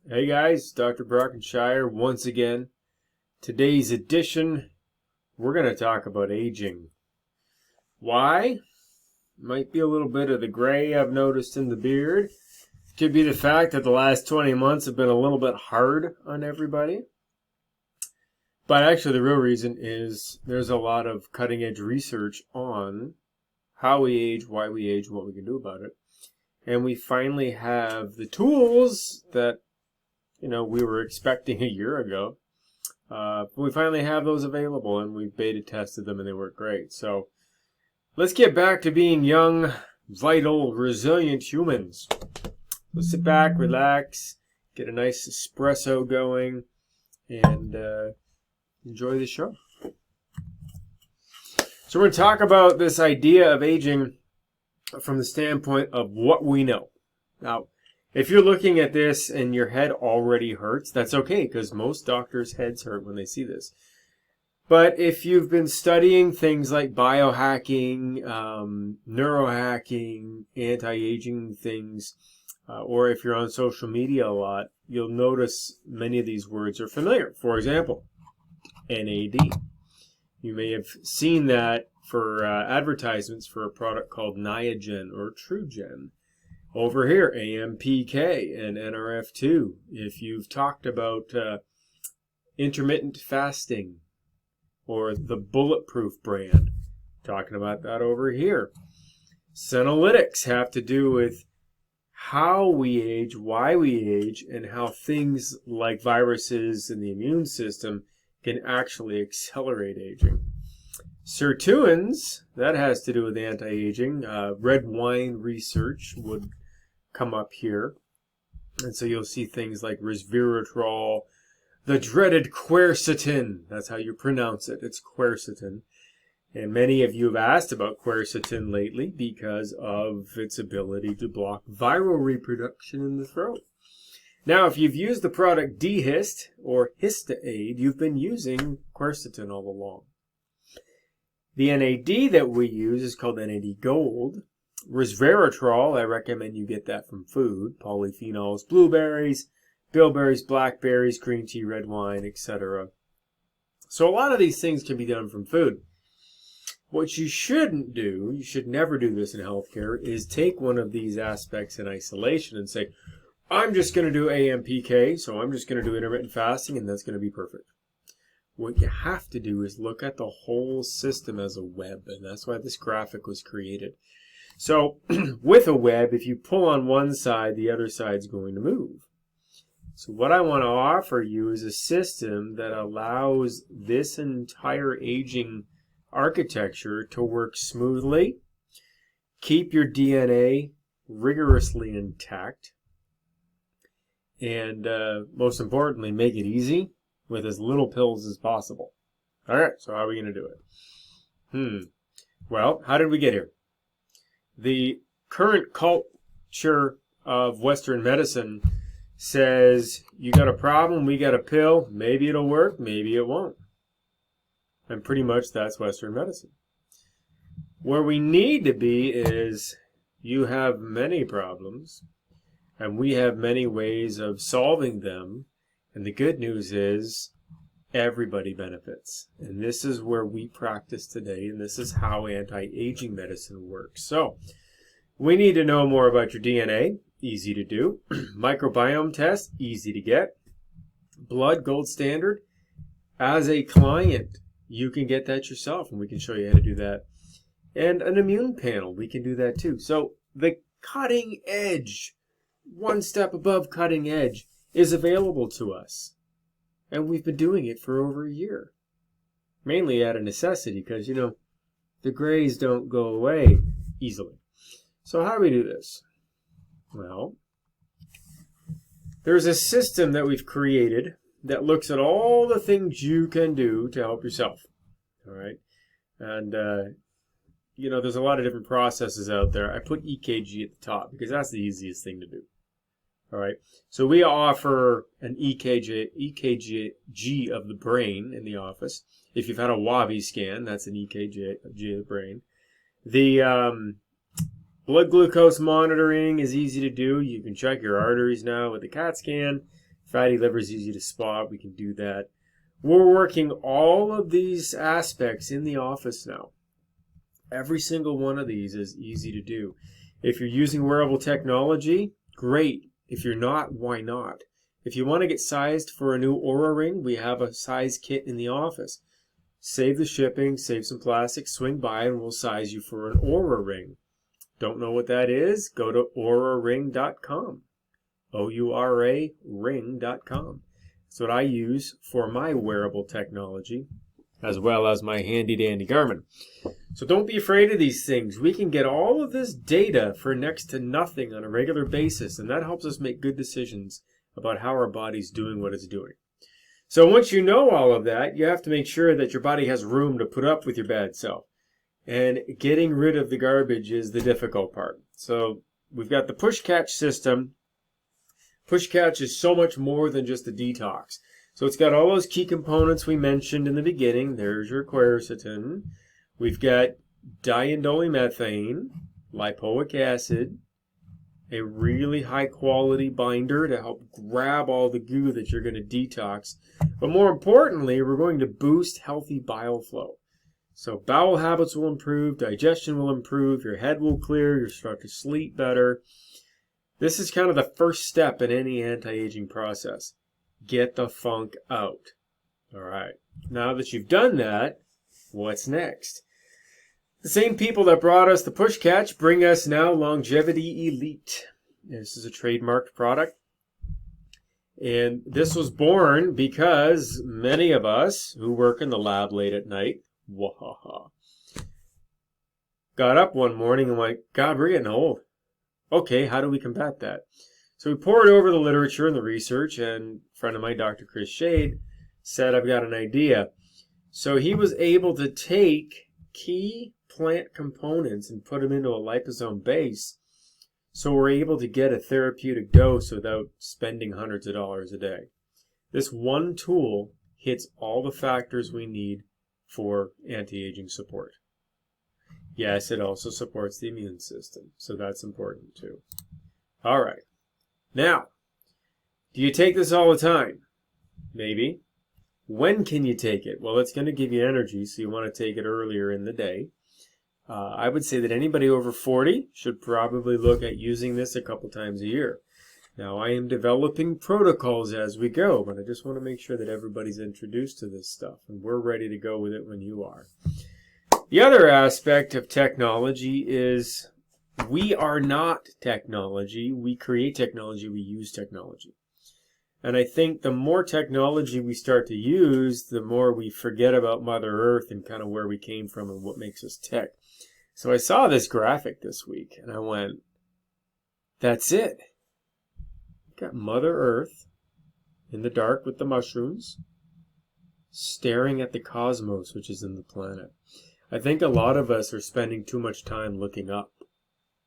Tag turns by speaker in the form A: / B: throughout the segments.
A: Hey guys, Dr. Brockenshire once again. Today's edition, we're going to talk about aging. Why? Might be a little bit of the gray I've noticed in the beard. Could be the fact that the last 20 months have been a little bit hard on everybody. But actually the real reason is there's a lot of cutting edge research on how we age, why we age, what we can do about it. And we finally have the tools that we were expecting a year ago. We finally have those available, and we've beta tested them, and they work great. So let's get back to being young, vital, resilient humans. Let's sit back, relax, get a nice espresso going, and enjoy the show. So we're going to talk about this idea of aging from the standpoint of what we know. Now, if you're looking at this and your head already hurts, that's okay, because most doctors' heads hurt when they see this. But if you've been studying things like biohacking, neurohacking, anti-aging things, or if you're on social media a lot, you'll notice many of these words are familiar. For example, NAD. You may have seen that for advertisements for a product called Niagen or TrueGen. Over here, AMPK and NRF2. If you've talked about intermittent fasting or the Bulletproof brand, talking about that over here. Senolytics have to do with how we age, why we age, and how things like viruses in the immune system can actually accelerate aging. Sirtuins, that has to do with anti-aging. Red wine research would come up here. And so you'll see things like resveratrol, the dreaded quercetin. That's how you pronounce it. It's quercetin. And many of you have asked about quercetin lately because of its ability to block viral reproduction in the throat. Now, if you've used the product Dehist or Histaid, you've been using quercetin all along. The NAD that we use is called NAD Gold. Resveratrol, I recommend you get that from food. Polyphenols, blueberries, bilberries, blackberries, green tea, red wine, etc. So a lot of these things can be done from food. What you shouldn't do, you should never do this in healthcare, is take one of these aspects in isolation and say, I'm just going to do AMPK, so I'm just going to do intermittent fasting, and that's going to be perfect. What you have to do is look at the whole system as a web, and that's why this graphic was created. So with a web, if you pull on one side, the other side's going to move. So what I want to offer you is a system that allows this entire aging architecture to work smoothly, keep your DNA rigorously intact, and most importantly, make it easy with as little pills as possible. All right, so how are we going to do it? Well, how did we get here? The current culture of Western medicine says, you got a problem, we got a pill, maybe it'll work, maybe it won't. And pretty much that's Western medicine. Where we need to be is, you have many problems, and we have many ways of solving them. And the good news is, everybody benefits. And this is where we practice today, and this is how anti-aging medicine works. So, we need to know more about your DNA. Easy to do. Microbiome test, easy to get. Blood, gold standard. As a client, you can get that yourself, and we can show you how to do that. And an immune panel, we can do that too. So, the cutting edge, one step above cutting edge, is available to us. And we've been doing it for over a year. Mainly out of necessity, because, the grays don't go away easily. So how do we do this? Well, there's a system that we've created that looks at all the things you can do to help yourself. All right? And, there's a lot of different processes out there. I put EKG at the top because that's the easiest thing to do. All right, so we offer an EKG of the brain in the office. If you've had a WAVI scan, that's an EKG of the brain. The blood glucose monitoring is easy to do. You can check your arteries now with the CAT scan. Fatty liver is easy to spot. We can do that. We're working all of these aspects in the office now. Every single one of these is easy to do. If you're using wearable technology, great. If you're not, why not? If you want to get sized for a new Oura ring, we have a size kit in the office. Save the shipping, save some plastic, swing by and we'll size you for an Oura ring. Don't know what that is? Go to auraring.com. O-U-R-A ring.com. That's what I use for my wearable technology, as well as my handy-dandy Garmin. So don't be afraid of these things. We can get all of this data for next to nothing on a regular basis, and that helps us make good decisions about how our body's doing what it's doing. So once you know all of that, you have to make sure that your body has room to put up with your bad self. And getting rid of the garbage is the difficult part. So we've got the push-catch system. Push-catch is so much more than just a detox. So it's got all those key components we mentioned in the beginning. There's your quercetin. We've got diindolylmethane, lipoic acid, a really high-quality binder to help grab all the goo that you're going to detox. But more importantly, we're going to boost healthy bile flow. So bowel habits will improve, digestion will improve, your head will clear, you'll start to sleep better. This is kind of the first step in any anti-aging process. Get the funk out. All right. Now that you've done that, what's next? The same people that brought us the push catch bring us now Longevity Elite. This is a trademarked product. And this was born because many of us who work in the lab late at night, got up one morning and went, God, we're getting old. Okay, how do we combat that? So we poured over the literature and the research, and a friend of mine, Dr. Chris Shade, said, I've got an idea. So he was able to take key plant components and put them into a liposome base, so we're able to get a therapeutic dose without spending hundreds of dollars a day. This one tool hits all the factors we need for anti-aging support. Yes, it also supports the immune system, so that's important too. All right. Now, do you take this all the time? Maybe. When can you take it? Well, it's going to give you energy, so you want to take it earlier in the day. I would say that anybody over 40 should probably look at using this a couple times a year. Now, I am developing protocols as we go, but I just want to make sure that everybody's introduced to this stuff, and we're ready to go with it when you are. The other aspect of technology is we are not technology. We create technology. We use technology. And I think the more technology we start to use, the more we forget about Mother Earth and kind of where we came from and what makes us tick. So I saw this graphic this week, and I went, that's it. We've got Mother Earth in the dark with the mushrooms, staring at the cosmos, which is in the planet. I think a lot of us are spending too much time looking up,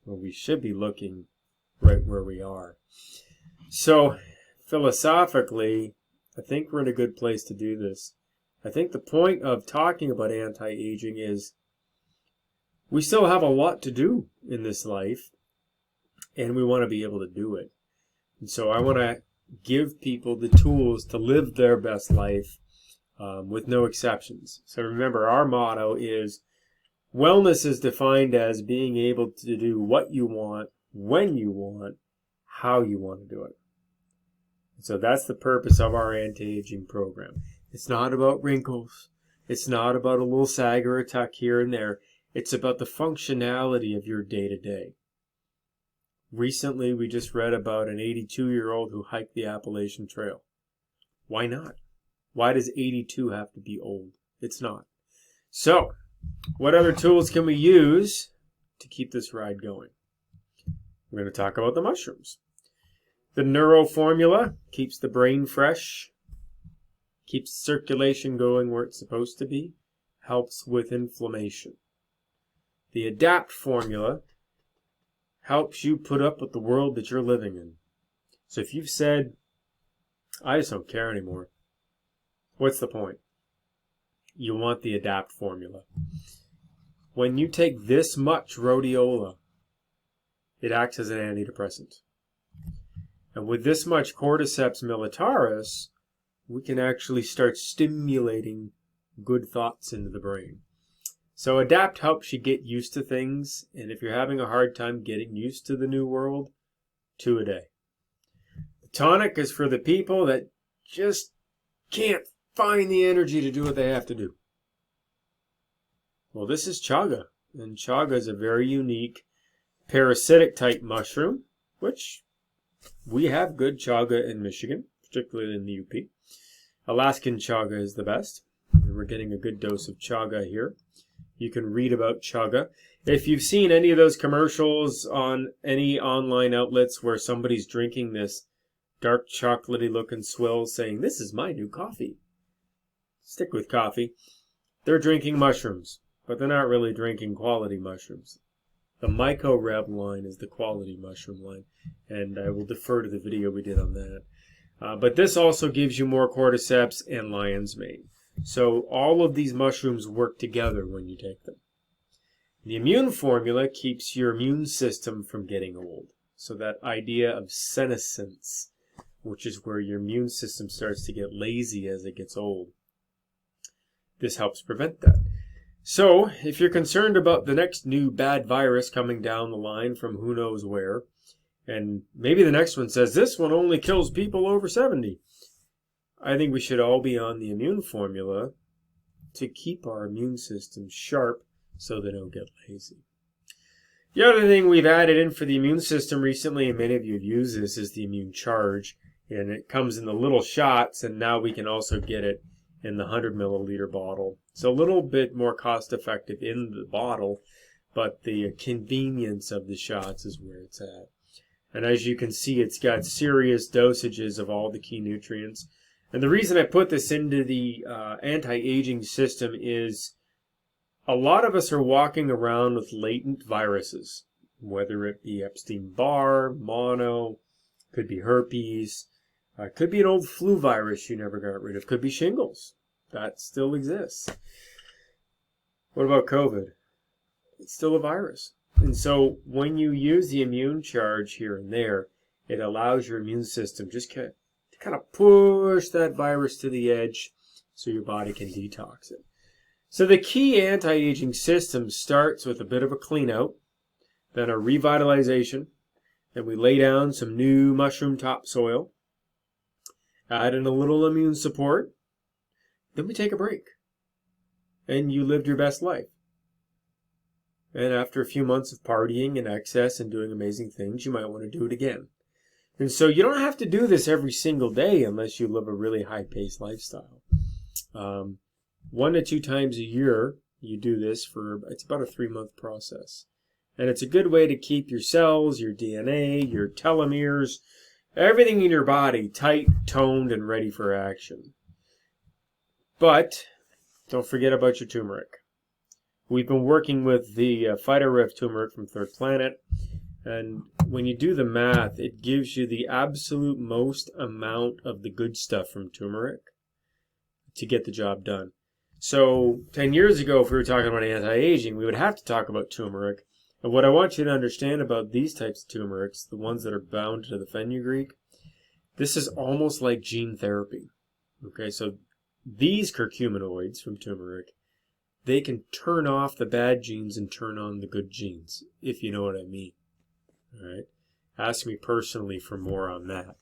A: when we should be looking right where we are. So, philosophically, I think we're in a good place to do this. I think the point of talking about anti-aging is we still have a lot to do in this life, and we want to be able to do it. And so I want to give people the tools to live their best life with no exceptions. So remember, our motto is wellness is defined as being able to do what you want, when you want, how you want to do it. So that's the purpose of our anti-aging program. It's not about wrinkles. It's not about a little sag or a tuck here and there. It's about the functionality of your day-to-day. Recently, we just read about an 82-year-old who hiked the Appalachian Trail. Why not? Why does 82 have to be old? It's not. So, what other tools can we use to keep this ride going? We're going to talk about the mushrooms. The neuro formula keeps the brain fresh, keeps circulation going where it's supposed to be, helps with inflammation. The adapt formula helps you put up with the world that you're living in. So if you've said, I just don't care anymore, what's the point? You want the adapt formula. When you take this much rhodiola, it acts as an antidepressant. And with this much cordyceps militaris, we can actually start stimulating good thoughts into the brain. So adapt helps you get used to things, and if you're having a hard time getting used to the new world, 2 a day. The tonic is for the people that just can't find the energy to do what they have to do. Well, this is chaga, and chaga is a very unique parasitic type mushroom, which we have good chaga in Michigan, particularly in the UP. Alaskan chaga is the best. We're getting a good dose of chaga here. You can read about chaga. If you've seen any of those commercials on any online outlets where somebody's drinking this dark chocolatey looking swill saying, "This is my new coffee," stick with coffee. They're drinking mushrooms, but they're not really drinking quality mushrooms. The Myco Rev line is the quality mushroom line, and I will defer to the video we did on that. But this also gives you more cordyceps and lion's mane. So all of these mushrooms work together when you take them. The immune formula keeps your immune system from getting old. So that idea of senescence, which is where your immune system starts to get lazy as it gets old, this helps prevent that. So if you're concerned about the next new bad virus coming down the line from who knows where, and maybe the next one says this one only kills people over 70, I think we should all be on the immune formula to keep our immune system sharp so they don't get lazy. The other thing we've added in for the immune system recently, and many of you have used this, is the immune charge. And it comes in the little shots, and now we can also get it in the 100 milliliter bottle. It's a little bit more cost effective in the bottle, but the convenience of the shots is where it's at. And as you can see, it's got serious dosages of all the key nutrients. And the reason I put this into the anti-aging system is a lot of us are walking around with latent viruses, whether it be Epstein-Barr, mono, could be herpes, could be an old flu virus you never got rid of, could be shingles. That still exists. What about COVID? It's still a virus. And so when you use the immune charge here and there, it allows your immune system just to kind of push that virus to the edge so your body can detox it. So the key anti-aging system starts with a bit of a clean out, then a revitalization, then we lay down some new mushroom topsoil, add in a little immune support, then we take a break. And you lived your best life. And after a few months of partying and excess and doing amazing things, you might want to do it again. And so you don't have to do this every single day unless you live a really high-paced lifestyle. 1 to 2 times a year, you do this for, it's about a 3-month process. And it's a good way to keep your cells, your DNA, your telomeres, everything in your body tight, toned, and ready for action. But don't forget about your turmeric. We've been working with the PhytoRev turmeric from Third Planet, and when you do the math, it gives you the absolute most amount of the good stuff from turmeric to get the job done. So 10 years ago, if we were talking about anti-aging, we would have to talk about turmeric. And what I want you to understand about these types of turmerics, the ones that are bound to the fenugreek, this is almost like gene therapy. Okay, so these curcuminoids from turmeric, they can turn off the bad genes and turn on the good genes, if you know what I mean. All right? Ask me personally for more on that.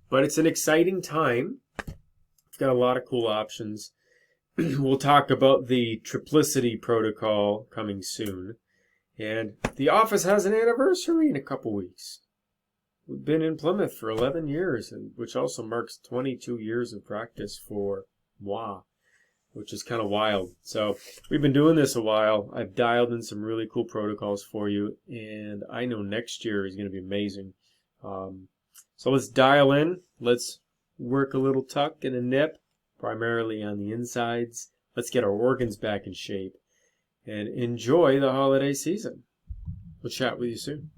A: But it's an exciting time. We've got a lot of cool options. We'll talk about the triplicity protocol coming soon. And the office has an anniversary in a couple weeks. We've been in Plymouth for 11 years, which also marks 22 years of practice for WA, which is kind of wild. So we've been doing this a while. I've dialed in some really cool protocols for you, and I know next year is going to be amazing. So let's dial in. Let's work a little tuck and a nip, primarily on the insides. Let's get our organs back in shape and enjoy the holiday season. We'll chat with you soon.